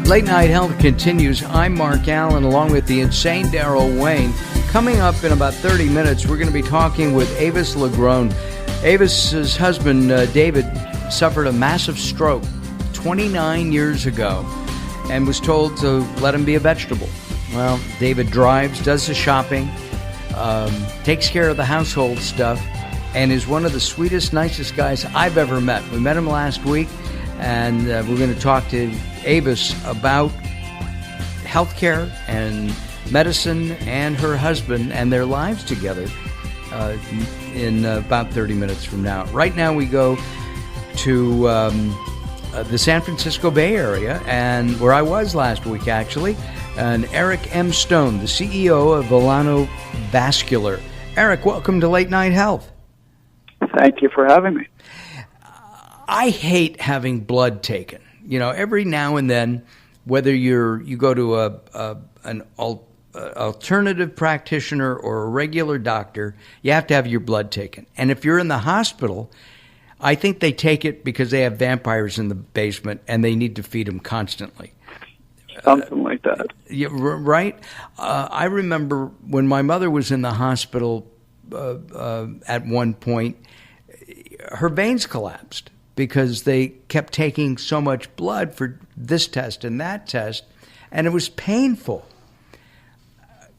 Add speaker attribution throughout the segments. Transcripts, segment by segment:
Speaker 1: Late Night Health continues. I'm Mark Alyn, along with the insane Daryl Wayne. Coming up in about 30 minutes, we're going to be talking with Avis Lagrone. Avis's husband, David, suffered a massive stroke 29 years ago and was told to let him be a vegetable. Well, David drives, does the shopping, takes care of the household stuff, and is one of the sweetest, nicest guys I've ever met. We met him last week, and we're going to talk to Avis about healthcare and medicine and her husband and their lives together in about 30 minutes from now. Right now we go to the San Francisco Bay Area, and where I was last week actually, and Eric M. Stone, the CEO of Volano Vascular. Eric, welcome to Late Night Health.
Speaker 2: Thank you for having me.
Speaker 1: I hate having blood taken. You know, every now and then, whether you go to an alternative practitioner or a regular doctor, you have to have your blood taken. And if you're in the hospital, I think they take it because they have vampires in the basement and they need to feed them constantly.
Speaker 2: Something like that.
Speaker 1: Yeah, right? I remember when my mother was in the hospital at one point, her veins collapsed because they kept taking so much blood for this test and that test, and it was painful.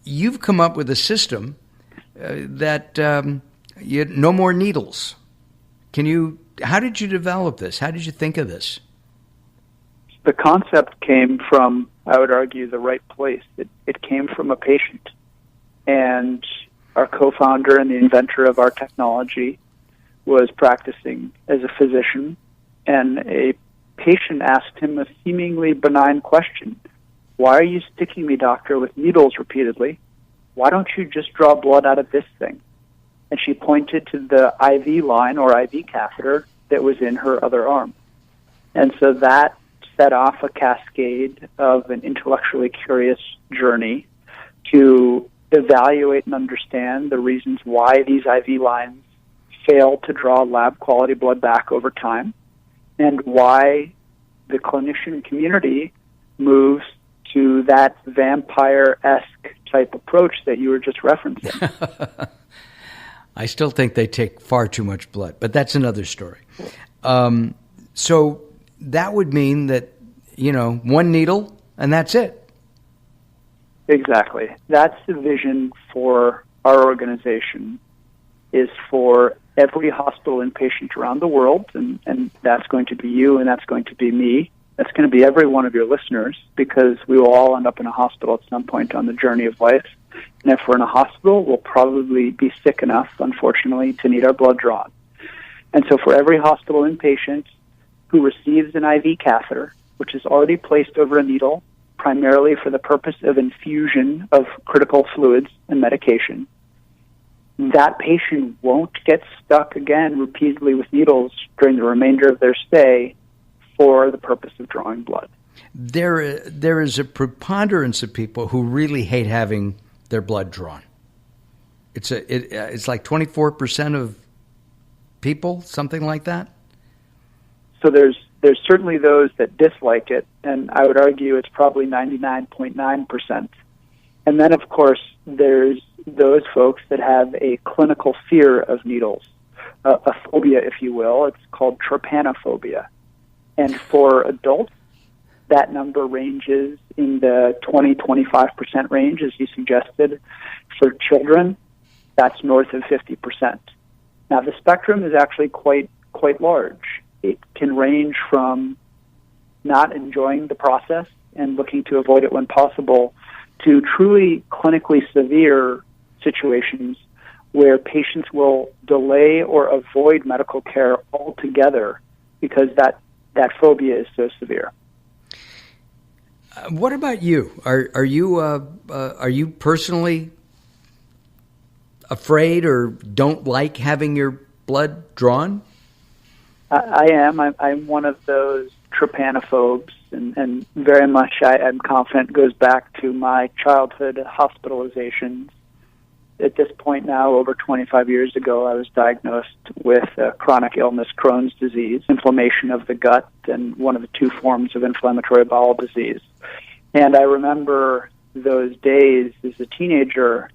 Speaker 1: You've come up with a system that no more needles. How did you develop this? How did you think of this?
Speaker 2: The concept came from, I would argue, the right place. It came from a patient. And our co-founder and the inventor of our technology was practicing as a physician, and a patient asked him a seemingly benign question. Why are you sticking me, doctor, with needles repeatedly? Why don't you just draw blood out of this thing? And she pointed to the IV line or IV catheter that was in her other arm. And so that set off a cascade of an intellectually curious journey to evaluate and understand the reasons why these IV lines fail to draw lab-quality blood back over time, and why the clinician community moves to that vampire-esque type approach that you were just referencing.
Speaker 1: I still think they take far too much blood, but that's another story. So that would mean that, one needle and that's it.
Speaker 2: Exactly. That's the vision for our organization, is for every hospital inpatient around the world, and that's going to be you, and that's going to be me. That's going to be every one of your listeners, because we will all end up in a hospital at some point on the journey of life. And if we're in a hospital, we'll probably be sick enough, unfortunately, to need our blood drawn. And so for every hospital inpatient who receives an IV catheter, which is already placed over a needle, primarily for the purpose of infusion of critical fluids and medication, that patient won't get stuck again repeatedly with needles during the remainder of their stay for the purpose of drawing blood.
Speaker 1: There is a preponderance of people who really hate having their blood drawn. It's like 24% of people, something like that.
Speaker 2: So there's certainly those that dislike it, and I would argue it's probably 99.9%. And then, of course, there's those folks that have a clinical fear of needles, a phobia, if you will. It's called trypanophobia. And for adults, that number ranges in the 20-25% range, as you suggested. For children, that's north of 50%. Now, the spectrum is actually quite large. It can range from not enjoying the process and looking to avoid it when possible to truly clinically severe situations where patients will delay or avoid medical care altogether because that phobia is so severe.
Speaker 1: What about you? Are you personally afraid or don't like having your blood drawn?
Speaker 2: I am. I'm one of those trypanophobes, and very much I'm confident goes back to my childhood hospitalizations at this point now, over 25 years ago, I was diagnosed with chronic illness, Crohn's disease, inflammation of the gut, and one of the two forms of inflammatory bowel disease. And I remember those days as a teenager,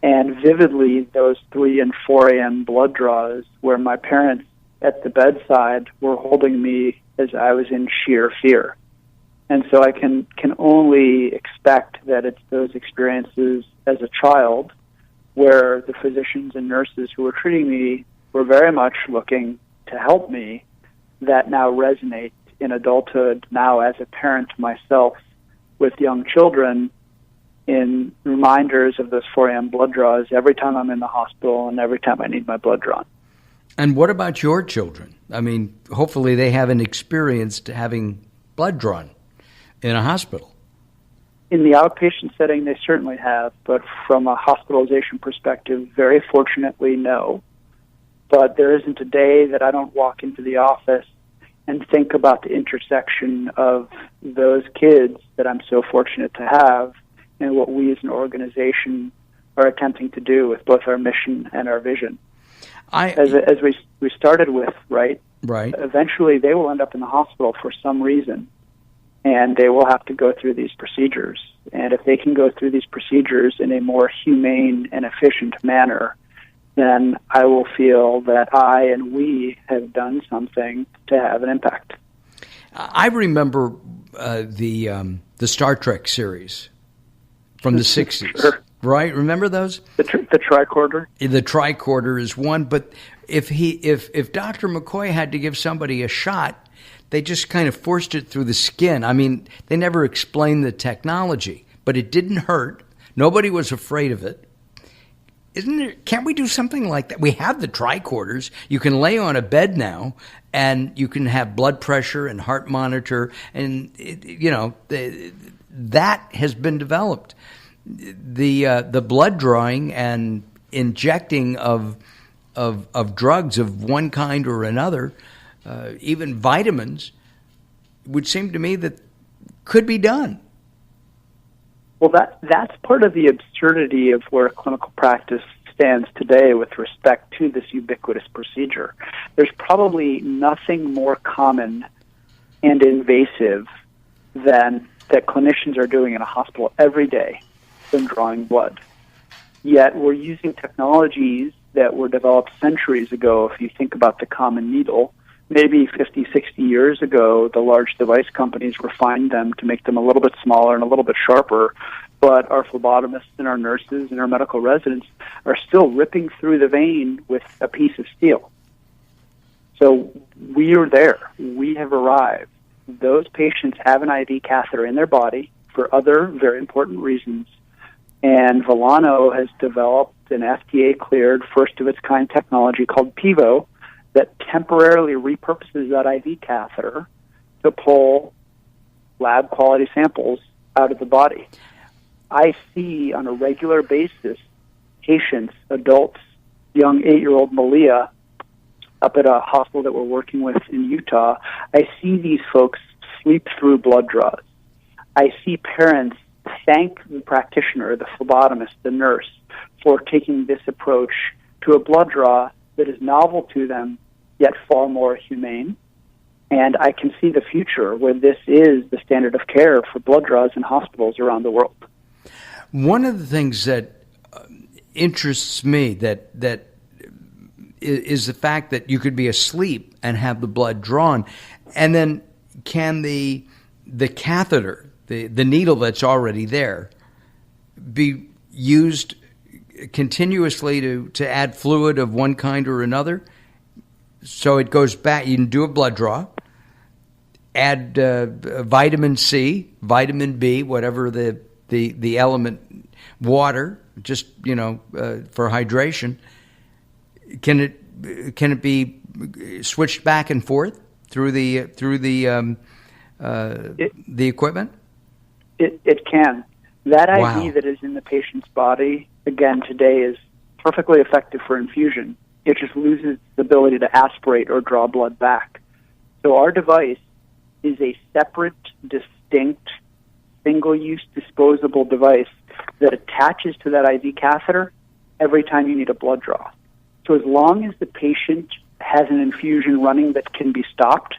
Speaker 2: and vividly those 3 and 4 a.m. blood draws where my parents at the bedside were holding me as I was in sheer fear. And so I can only expect that it's those experiences as a child where the physicians and nurses who were treating me were very much looking to help me that now resonate in adulthood, now as a parent myself with young children, in reminders of those 4 a.m. blood draws every time I'm in the hospital and every time I need my blood drawn.
Speaker 1: And what about your children? I mean, hopefully they haven't experienced having blood drawn in a hospital.
Speaker 2: In the outpatient setting, they certainly have, but from a hospitalization perspective, very fortunately, no. But there isn't a day that I don't walk into the office and think about the intersection of those kids that I'm so fortunate to have and what we as an organization are attempting to do with both our mission and our vision. As we started with, right? Eventually they will end up in the hospital for some reason, and they will have to go through these procedures. And if they can go through these procedures in a more humane and efficient manner, then I will feel that I and we have done something to have an impact.
Speaker 1: I remember the Star Trek series from the 60s.
Speaker 2: Sure.
Speaker 1: Right? Remember those?
Speaker 2: The tricorder?
Speaker 1: The tricorder is one, but if Dr. McCoy had to give somebody a shot, they just kind of forced it through the skin. I mean, they never explained the technology, but it didn't hurt. Nobody was afraid of it. Can't we do something like that? We have the tricorders. You can lay on a bed now, and you can have blood pressure and heart monitor, and that has been developed. The blood drawing and injecting of drugs of one kind or another, even vitamins, would seem to me that could be done.
Speaker 2: Well, that's part of the absurdity of where clinical practice stands today with respect to this ubiquitous procedure. There's probably nothing more common and invasive than that clinicians are doing in a hospital every day than drawing blood. Yet we're using technologies that were developed centuries ago. If you think about the common needle, maybe 50, 60 years ago, the large device companies refined them to make them a little bit smaller and a little bit sharper, but our phlebotomists and our nurses and our medical residents are still ripping through the vein with a piece of steel. So we are there. We have arrived. Those patients have an IV catheter in their body for other very important reasons, and Volano has developed an FDA-cleared, first-of-its-kind technology called PIVO that temporarily repurposes that IV catheter to pull lab-quality samples out of the body. I see on a regular basis patients, adults, young 8-year-old Malia, up at a hospital that we're working with in Utah. I see these folks sleep through blood draws. I see parents thank the practitioner, the phlebotomist, the nurse, for taking this approach to a blood draw that is novel to them, yet far more humane. And I can see the future where this is the standard of care for blood draws in hospitals around the world.
Speaker 1: One of the things that interests me that is the fact that you could be asleep and have the blood drawn, and then can the catheter, the needle that's already there, be used continuously to add fluid of one kind or another? So it goes back. You can do a blood draw, add vitamin C, vitamin B, whatever the element, water, just for hydration. Can it be switched back and forth through the equipment?
Speaker 2: It can. That IV
Speaker 1: Wow.
Speaker 2: that is in the patient's body, again, today is perfectly effective for infusion. It just loses the ability to aspirate or draw blood back. So our device is a separate, distinct, single-use disposable device that attaches to that IV catheter every time you need a blood draw. So as long as the patient has an infusion running that can be stopped,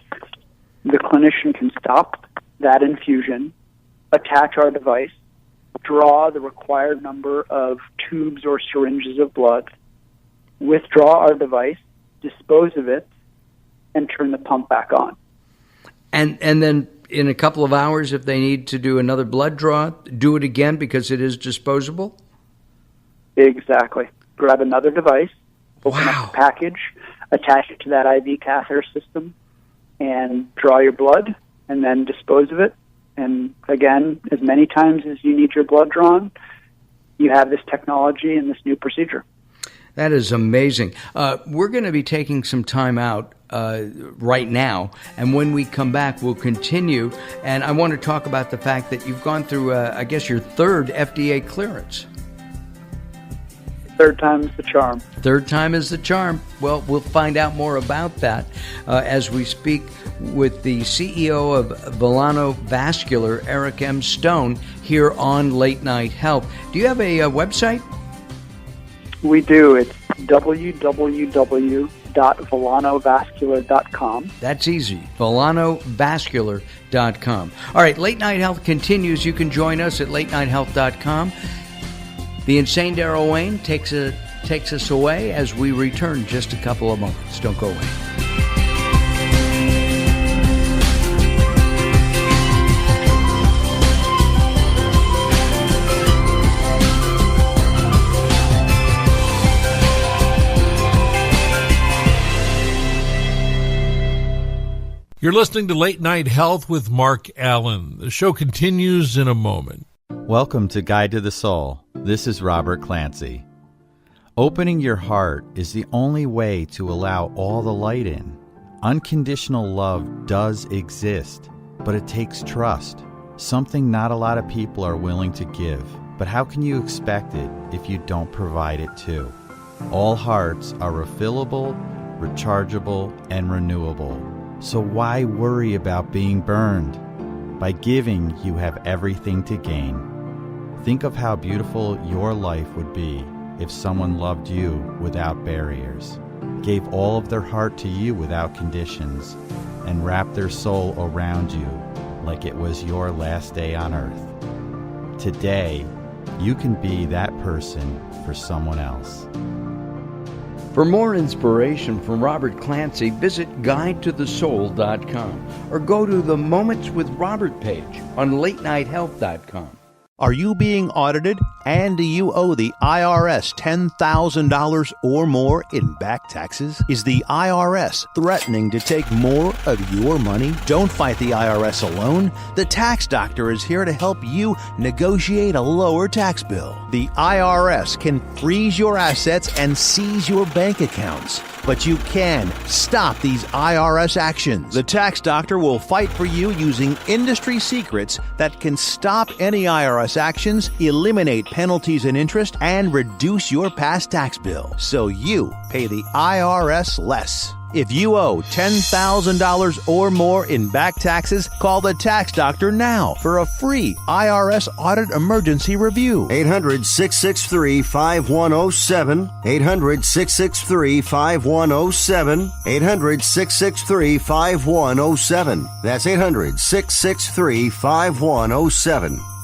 Speaker 2: the clinician can stop that infusion, attach our device, draw the required number of tubes or syringes of blood, withdraw our device, dispose of it, and turn the pump back on.
Speaker 1: And then in a couple of hours, if they need to do another blood draw, do it again because it is disposable?
Speaker 2: Exactly. Grab another device, open up the package, attach it to that IV catheter system, and draw your blood, and then dispose of it. And again, as many times as you need your blood drawn, you have this technology and this new procedure.
Speaker 1: That is amazing. We're going to be taking some time out right now, and when we come back, we'll continue. And I want to talk about the fact that you've gone through, I guess, your third FDA clearance.
Speaker 2: Third time's the charm.
Speaker 1: Third time is the charm. Well, we'll find out more about that as we speak with the CEO of Volano Vascular, Eric M. Stone, here on Late Night Health. Do you have a website?
Speaker 2: We do. It's www.volanovascular.com.
Speaker 1: That's easy. Volanovascular.com. All right, Late Night Health continues. You can join us at latenighthealth.com. The insane Daryl Wayne takes us away as we return just a couple of moments. Don't go away.
Speaker 3: You're listening to Late Night Health with Mark Alyn. The show continues in a moment.
Speaker 4: Welcome to Guide to the Soul. This is Robert Clancy. Opening your heart is the only way to allow all the light in. Unconditional love does exist, but it takes trust, something not a lot of people are willing to give. But how can you expect it if you don't provide it too? All hearts are refillable, rechargeable, and renewable. So why worry about being burned? By giving, you have everything to gain. Think of how beautiful your life would be if someone loved you without barriers, gave all of their heart to you without conditions, and wrapped their soul around you like it was your last day on earth. Today, you can be that person for someone else.
Speaker 1: For more inspiration from Robert Clancy, visit GuideToTheSoul.com or go to the Moments with Robert page on LateNightHealth.com.
Speaker 5: Are you being audited and do you owe the IRS $10,000 or more in back taxes? Is the IRS threatening to take more of your money? Don't fight the IRS alone. The Tax Doctor is here to help you negotiate a lower tax bill. The IRS can freeze your assets and seize your bank accounts, but you can stop these IRS actions. The Tax Doctor will fight for you using industry secrets that can stop any IRS actions, eliminate penalties and interest, and reduce your past tax bill so you pay the IRS less. If you owe $10,000 or more in back taxes, call the Tax Doctor now for a free IRS audit emergency review.
Speaker 6: 800-663-5107. 800-663-5107. 800-663-5107. That's 800-663-5107.